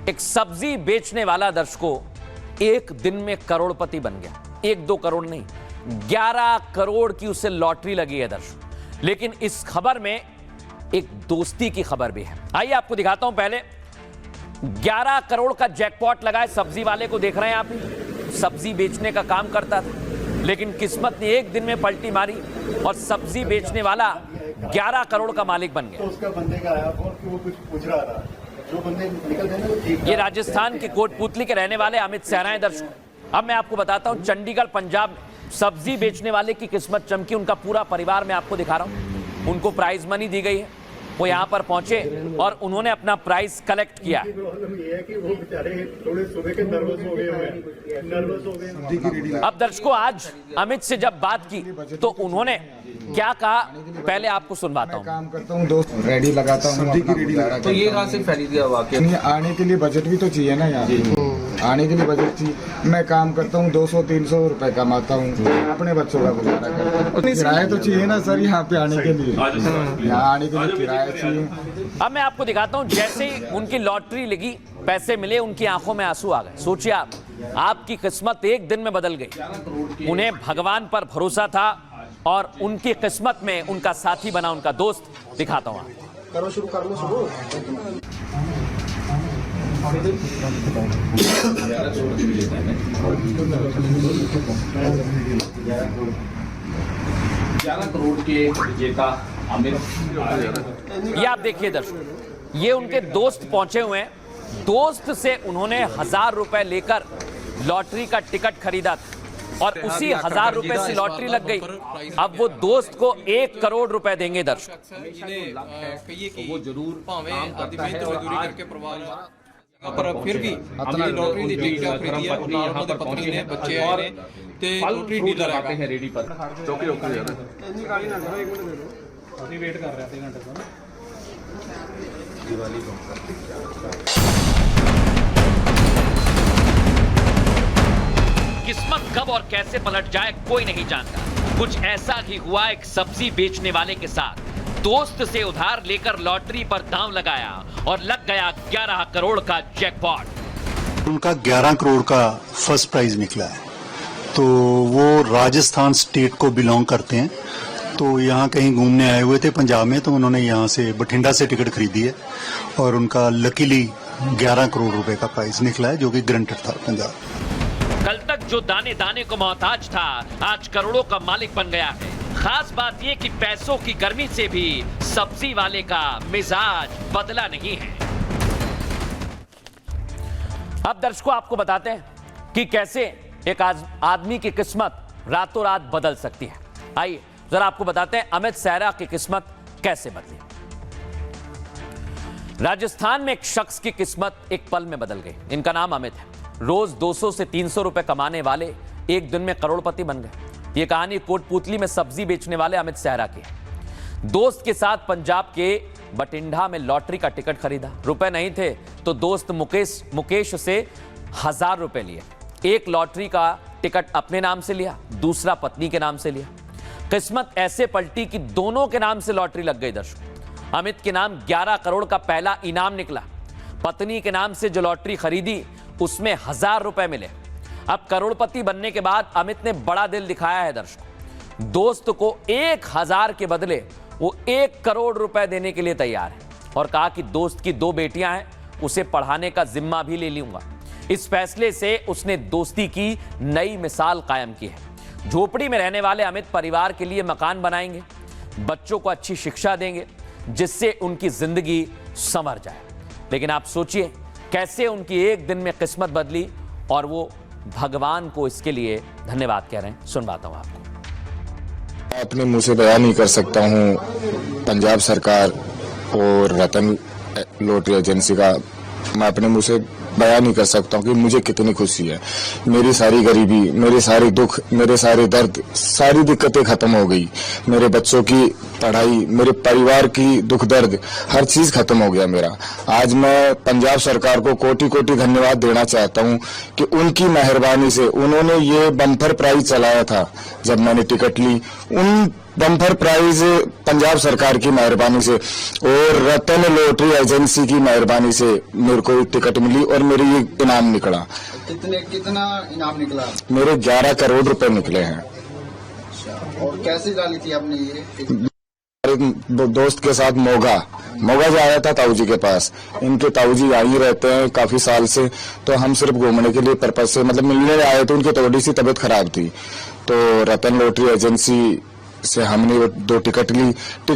एक सब्जी बेचने वाला दर्शकों एक दिन में करोड़पति बन गया। 1-2 करोड़ नहीं, 11 करोड़ की उसे लॉटरी लगी है दर्शकों। लेकिन इस खबर में एक दोस्ती की खबर भी है। आइए आपको दिखाता हूं। पहले 11 करोड़ का जैकपॉट लगा है सब्जी वाले को, देख रहे हैं आप। सब्जी बेचने का काम करता था, लेकिन किस्मत ने एक दिन में पलटी मारी और सब्जी बेचने वाला 11 करोड़ का मालिक बन गया। तो उसका बंदे का आया फोन कि वो कुछ पूछ रहा था, जो बंदे निकल गए ना वो ठीक। ये राजस्थान के कोटपुतली के रहने वाले अमित सहरा हैं दर्शकों। अब मैं आपको बताता हूं, चंडीगढ़ पंजाब में सब्जी बेचने वाले की किस्मत चमकी। उनका पूरा परिवार मैं आपको दिखा रहा हूं। उनको प्राइज मनी दी गई है, वो यहां पर पहुंचे और उन्होंने अपना प्राइज कलेक्ट किया। प्रॉब्लम ये है कि वो बेचारे थोड़े सुबह के नर्वस हो गए। अब दर्शकों, आज अमित से जब बात की तो उन्होंने क्या कहा, पहले आपको सुनवाता हूं। काम करता हूँ, दोस्त रेडी लगाता हूँ, सब्जी की रेडी लगाता हूँ। तो ये कहाँ से फैली दिया वाकई? आने के लिए बजट भी तो चाहिए ना यार। आने के लिए बजट चाहिए। मैं काम करता हूँ, 200-300 रुपए कमाता हूँ, अपने बच्चों का गुजारा करता हूँ। किराया तो चाहिए ना सर यहाँ पे आने के लिए। यहाँ आने के लिए किराया चाहिए। अब मैं आपको दिखाता हूं, जैसे ही उनकी लॉटरी लगी, पैसे मिले, उनकी आंखों में आंसू आ गए। सोचिए आप, आपकी किस्मत एक दिन में बदल गई। उन्हें भगवान पर भरोसा था और उनकी किस्मत में उनका साथी बना उनका दोस्त। दिखाता हूं आपको। करो शुरू, कर लो शुरू। 11 करोड़ के विजेता अमित। ये आप देखिए दर्शक, ये उनके दोस्त पहुंचे हुए हैं। दोस्त से उन्होंने 1000 रुपए लेकर लॉटरी का टिकट खरीदा था और उसी 1000 रुपए से लॉटरी लग गई। अब वो दोस्त को 1 करोड़ रुपए देंगे दर्शक। वो जरूर पर फिर भी अपनी लॉटरी ਦੀ ਟਿਕਟ ਖਰੀਦੀ ਹੈ। ਨਾਲ ਉਹਨਾਂ ਦੇ ਪਤਨੀ ਨੇ, ਬੱਚੇ ਆਏ ਨੇ ਤੇ ਲॉटरी ਡੀਲਰ ਆते हैं रेडी पर। चौके रोक दे यार, ਇੰਨੀ ਕਾਲੀ ਨਾ ਕਰੋ, 1 ਮਿੰਟ ਦੇ ਦਿਓ। ਅਸੀਂ ਵੇਟ ਕਰ ਰਹੇ थे घंटे ਤੋਂ। ਦੀਵਾਲੀ किस्मत कब और कैसे पलट जाए कोई नहीं जानता। कुछ ऐसा ही हुआ एक सब्जी बेचने वाले के साथ। दोस्त से उधार लेकर लॉटरी पर दांव लगाया और लग गया 11 करोड़ का जैकपॉट। उनका 11 करोड़ का फर्स्ट प्राइज निकला है। तो वो राजस्थान स्टेट को बिलोंग करते हैं। तो यहाँ कहीं घूमने आए हुए थे पंजाब में, तो उन्होंने यहाँ से बठिंडा से टिकट खरीदी है और उनका लकीली 11 करोड़ रुपए का प्राइज निकला है, जो कि ग्रंटेड था पंजाब। कल तक जो दाने दाने को मोहताज था, आज करोड़ों का मालिक बन गया है। खास बात यह कि पैसों की गर्मी से भी सब्जी वाले का मिजाज बदला नहीं है। अब दर्शकों, आपको बताते हैं कि कैसे एक आदमी की किस्मत रातों रात बदल सकती है। आइए जरा आपको बताते हैं अमित सहरा की किस्मत कैसे बदली। राजस्थान में एक शख्स की किस्मत एक पल में बदल गई। इनका नाम अमित है। रोज 200 से 300 रुपए कमाने वाले एक दिन में करोड़पति बन गए। यह कहानी कोटपुतली में सब्जी बेचने वाले अमित सहरा की है। दोस्त के साथ पंजाब के बठिंडा में लॉटरी का टिकट खरीदा। रुपए नहीं थे तो दोस्त मुकेश से 1000 रुपए लिए। एक लॉटरी का टिकट अपने नाम से लिया, दूसरा पत्नी के नाम से लिया। किस्मत ऐसे पलटी कि दोनों के नाम से लॉटरी लग गई दर्शकों। अमित के नाम 11 करोड़ का पहला इनाम निकला। पत्नी के नाम से जो लॉटरी खरीदी उसमें 1000 रुपए मिले। अब करोड़पति बनने के बाद अमित ने बड़ा दिल दिखाया है दर्शकों। दोस्त को 1000 के बदले वो 1 करोड़ रुपए देने के लिए तैयार है और कहा कि दोस्त की 2 बेटियां हैं, उसे पढ़ाने का जिम्मा भी ले लूंगा। इस फैसले से उसने दोस्ती की नई मिसाल कायम की है। झोपड़ी में रहने वाले अमित परिवार के लिए मकान बनाएंगे, बच्चों को अच्छी शिक्षा देंगे, जिससे उनकी जिंदगी संवर जाए। लेकिन आप सोचिए कैसे उनकी एक दिन में किस्मत बदली और वो भगवान को इसके लिए धन्यवाद कह रहे हैं। सुनवाता हूं आपको। अपने मुंह से बयान नहीं कर सकता हूं। पंजाब सरकार और रतन लॉटरी एजेंसी का मैं अपने मुंह से बयान नहीं कर सकता हूं कि मुझे कितनी खुशी है। मेरी सारी गरीबी, मेरे सारे दुख, मेरे सारे दर्द, सारी दिक्कतें खत्म हो गई। मेरे बच्चों की पढ़ाई, मेरे परिवार की दुख दर्द, हर चीज खत्म हो गया मेरा। आज मैं पंजाब सरकार को कोटि कोटि धन्यवाद देना चाहता हूं कि उनकी मेहरबानी से उन्होंने ये बम्पर प्राइज चलाया था। जब मैंने टिकट ली, उन बम्पर प्राइज पंजाब सरकार की मेहरबानी से और रतन लॉटरी एजेंसी की मेहरबानी से मेरे को टिकट मिली और मेरे ये इनाम निकला। कितना इनाम निकला? मेरे 11 करोड़ रुपए निकले हैं। और कैसे डाली थी आपने ये? मेरे दोस्त के साथ मोगा जाया था ताऊ जी के पास। इनके ताऊ जी यहीं रहते हैं काफी साल से, तो हम सिर्फ घूमने के लिए पर्पज से मतलब मिलने आए थे। उनकी थोड़ी सी तबीयत खराब थी, तो रतन लॉटरी एजेंसी से हमने 2 टिकट ली। तो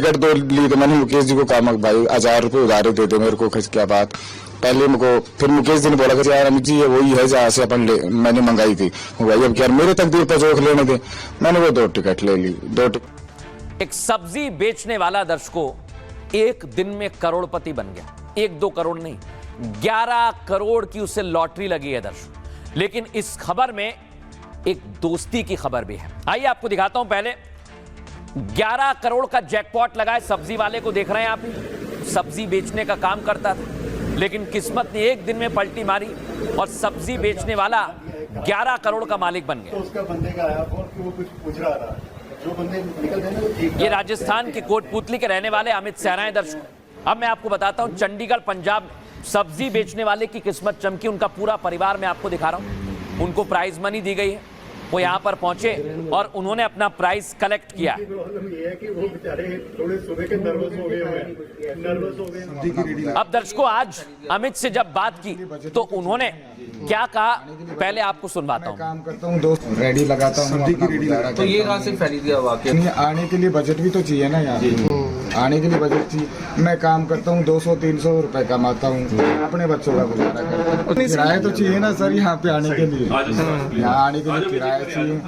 मैंने मुकेश जी को कहा भाई 1000 रुपये उधारी दे दे मेरे को। क्या बात पहले मुझको, फिर मुकेश जी ने बोला कि यार अमित जी ये वही है जहाँ से मैंने मंगाई थी। भाई अब क्या मेरे तकदीर पर जोख लेने दे। मैंने वो 2 टिकट ले ली। एक सब्जी बेचने वाला दर्शकों एक दिन में करोड़पति बन गया। 1-2 करोड़ नहीं, 11 करोड़ की उसे लॉटरी लगी है दर्शकों। लेकिन इस खबर में एक दोस्ती की खबर भी है। आइए आपको दिखाता हूं। पहले 11 करोड़ का जैकपॉट लगा है सब्जी वाले को, देख रहे हैं आप। सब्जी बेचने का काम करता था, लेकिन किस्मत ने एक दिन में पलटी मारी और सब्जी बेचने वाला 11 करोड़ का मालिक बन तो गया। उसका बंदे का आया फोन कि वो कुछ पूछ रहा था। जो बंदे निकल गए ना वो ठीक ये राजस्थान के कोटपुतली के रहने वाले अमित सहरा हैं दर्शकों। अब मैं आपको बताता हूं, चंडीगढ़ पंजाब में सब्जी बेचने वाले की किस्मत चमकी। उनका पूरा परिवार मैं आपको दिखा रहा हूं। उनको प्राइज मनी दी गई है, वो यहां पर पहुंचे और उन्होंने अपना प्राइज कलेक्ट किया। प्रॉब्लम ये है कि वो बेचारे थोड़े सुबह के नर्वस हो गए। अब दर्शकों आज अमित से जब बात की तो उन्होंने क्या कहा पहले आपको सुनवाता हूं। काम करता हूँ, दोस्त रेडी लगाता हूँ। तो ये कहाँ से फैली दिया वाकई? आने के लिए बजट भी तो चाहिए ना यार। आने के लिए बजट चाहिए। मैं काम करता हूँ, 200-300 रुपए कमाता हूँ, अपने बच्चों का गुजारा करता हूँ। किराया तो चाहिए ना सर यहाँ पे आने के लिए। यहाँ आने के लिए किराया चाहिए।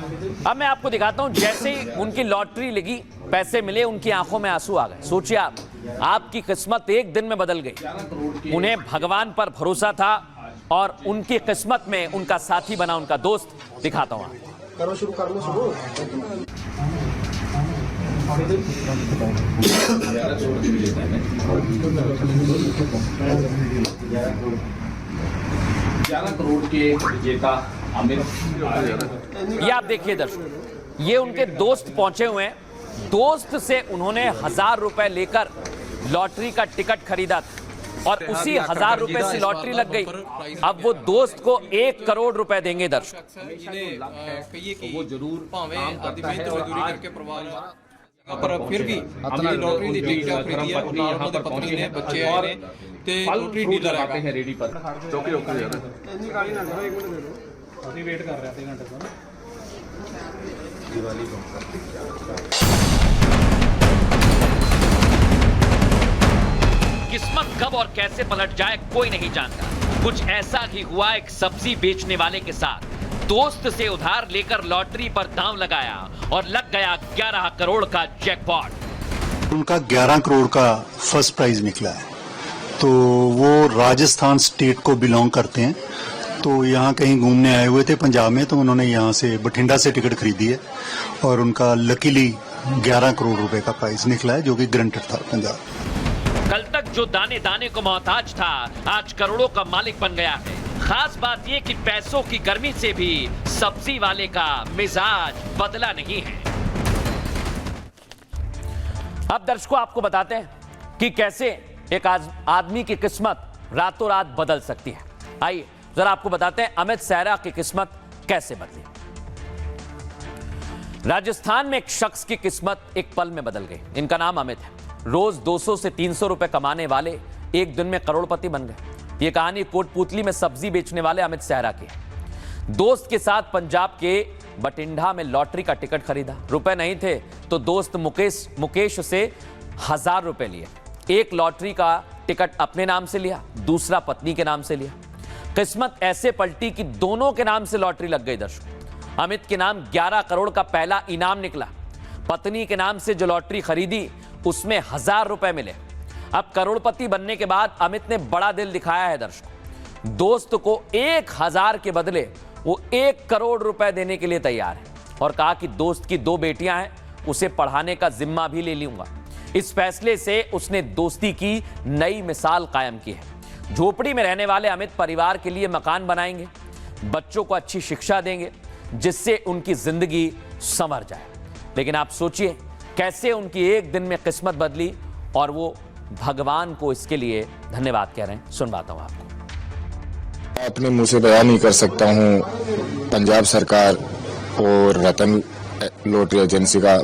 अब मैं आपको दिखाता हूं, जैसे ही उनकी लॉटरी लगी, पैसे मिले, उनकी आंखों में आंसू आ गए। सोचिए आपकी किस्मत एक दिन में बदल गई। उन्हें भगवान पर भरोसा था और उनकी किस्मत में उनका साथी बना उनका दोस्त। दिखाता हूं करो शुरू, कर लो शुरू। 11 करोड़ के विजेता अमित। ये आप देखिए दर्शक, ये उनके दोस्त पहुंचे हुए हैं। दोस्त से उन्होंने 1000 रुपए लेकर लॉटरी का टिकट खरीदा था और उसी 1000 रुपए से लॉटरी लग गई। अब वो दोस्त को 1 करोड़ रुपए देंगे दर्शक। वो जरूर पर फिर भी हमने लॉटरी ਦੀ ਟਿਕਟ ਖਰੀਦੀ ਹੈ। ਨਾਲ ਉਹਨਾਂ ਦੇ ਪਤਨੀ ਨੇ, ਬੱਚੇ ਆਏ ਨੇ ਤੇ ਲॉटਰੀ ਡੀਲਰ ਆते हैं रेडी पर। चौके रुक गए ਇੰਨੀ ਕਾਲੀ ਨਾ ਕਰੋ, 1 ਮਿੰਟ ਦੇ ਦਿਓ। ਅਸੀਂ ਵੇਟ ਕਰ ਰਹੇ थे घंटे ਤੋਂ। ਦੀਵਾਲੀ किस्मत कब और कैसे पलट जाए कोई नहीं जानता। कुछ ऐसा ही हुआ एक सब्जी बेचने वाले के साथ। दोस्त से उधार लेकर लॉटरी पर दांव लगाया और लग गया 11 करोड़ का जैकपॉट। उनका 11 करोड़ का फर्स्ट प्राइज निकला है। तो वो राजस्थान स्टेट को बिलोंग करते हैं। तो यहाँ कहीं घूमने आए हुए थे पंजाब में, तो उन्होंने यहाँ से बठिंडा से टिकट खरीदी है और उनका लकीली 11 करोड़ रुपए का प्राइज निकला है, जो कि ग्रंटेड था पंजाब। कल तक जो दाने दाने को मोहताज था, आज करोड़ों का मालिक बन गया है। खास बात यह कि पैसों की गर्मी से भी सब्जी वाले का मिजाज बदला नहीं है। अब दर्शकों आपको बताते हैं कि कैसे एक आदमी की किस्मत रातों रात बदल सकती है। आइए जरा आपको बताते हैं अमित सहरा की किस्मत कैसे बदली। राजस्थान में एक शख्स की किस्मत एक पल में बदल गई। इनका नाम अमित है। रोज 200 से 300 रुपए कमाने वाले एक दिन में करोड़पति बन गए। ये कहानी कोटपुतली में सब्जी बेचने वाले अमित सहरा की है। दोस्त के साथ पंजाब के बठिंडा में लॉटरी का टिकट खरीदा। रुपए नहीं थे तो दोस्त मुकेश से 1000 रुपए लिए। एक लॉटरी का टिकट अपने नाम से लिया, दूसरा पत्नी के नाम से लिया। किस्मत ऐसे पलटी कि दोनों के नाम से लॉटरी लग गई दर्शक। अमित के नाम 11 करोड़ का पहला इनाम निकला। पत्नी के नाम से जो लॉटरी खरीदी उसमें 1000 रुपए मिले। अब करोड़पति बनने के बाद अमित ने बड़ा दिल दिखाया है दर्शक। दोस्त को 1000 के बदले वो 1 करोड़ रुपए देने के लिए तैयार है और कहा कि दोस्त की 2 बेटियां हैं, उसे पढ़ाने का जिम्मा भी ले लूंगा। इस फैसले से उसने दोस्ती की नई मिसाल कायम की है। झोपड़ी में रहने वाले अमित परिवार के लिए मकान बनाएंगे, बच्चों को अच्छी शिक्षा देंगे, जिससे उनकी जिंदगी संवर जाए। लेकिन आप सोचिए कैसे उनकी एक दिन में किस्मत बदली और वो भगवान को इसके लिए धन्यवाद कह रहे हैं। सुनवाता हूं आपको। मैं अपने मुंह से बयान नहीं कर सकता हूँ पंजाब सरकार और रतन लॉटरी एजेंसी का,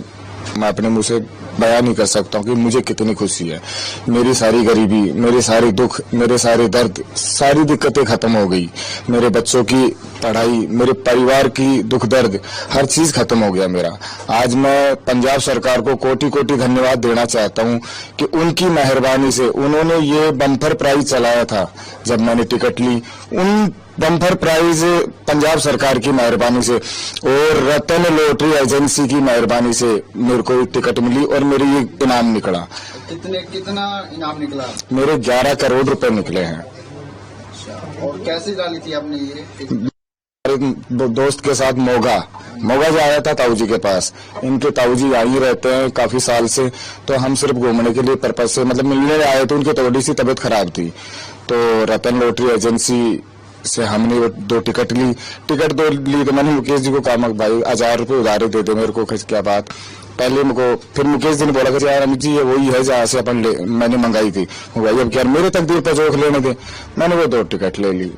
मैं अपने मुंह से बयान नहीं कर सकता हूँ कि मुझे कितनी खुशी है। मेरी सारी गरीबी, मेरे सारे दुख, मेरे सारे दर्द, सारी दिक्कतें खत्म हो गई। मेरे बच्चों की पढ़ाई, मेरे परिवार की दुख दर्द, हर चीज खत्म हो गया मेरा। आज मैं पंजाब सरकार को कोटि कोटि धन्यवाद देना चाहता हूँ कि उनकी मेहरबानी से उन्होंने ये बम्पर प्राइज चलाया था जब मैंने टिकट ली, उन बम्पर प्राइज पंजाब सरकार की मेहरबानी से और रतन लॉटरी एजेंसी की मेहरबानी से मेरे को टिकट मिली और मेरे ये इनाम निकला। कितना इनाम निकला? मेरे 11 करोड़ रुपए निकले हैं। और कैसे डाली थी आपने ये? मेरे दोस्त के साथ मोगा जो आया था ताऊ जी के पास। इनके ताऊ जी आई रहते हैं काफी साल से, तो हम सिर्फ घूमने के लिए पर्पज से मतलब मिलने आए थे। उनकी थोड़ी सी तबीयत खराब थी, तो रतन लॉटरी एजेंसी से हमने 2 टिकट ली। तो मैंने मुकेश जी को कहा भाई 1000 रुपये उधारी दे दे मेरे को। क्या बात, पहले मुझको, फिर मुकेश जी ने बोला कि यार अमित जी ये वही है जहाँ से मैंने मंगाई थी। भाई अब क्या मेरे तकदीर पर जोख लेने दे। मैंने वो 2 टिकट ले ली।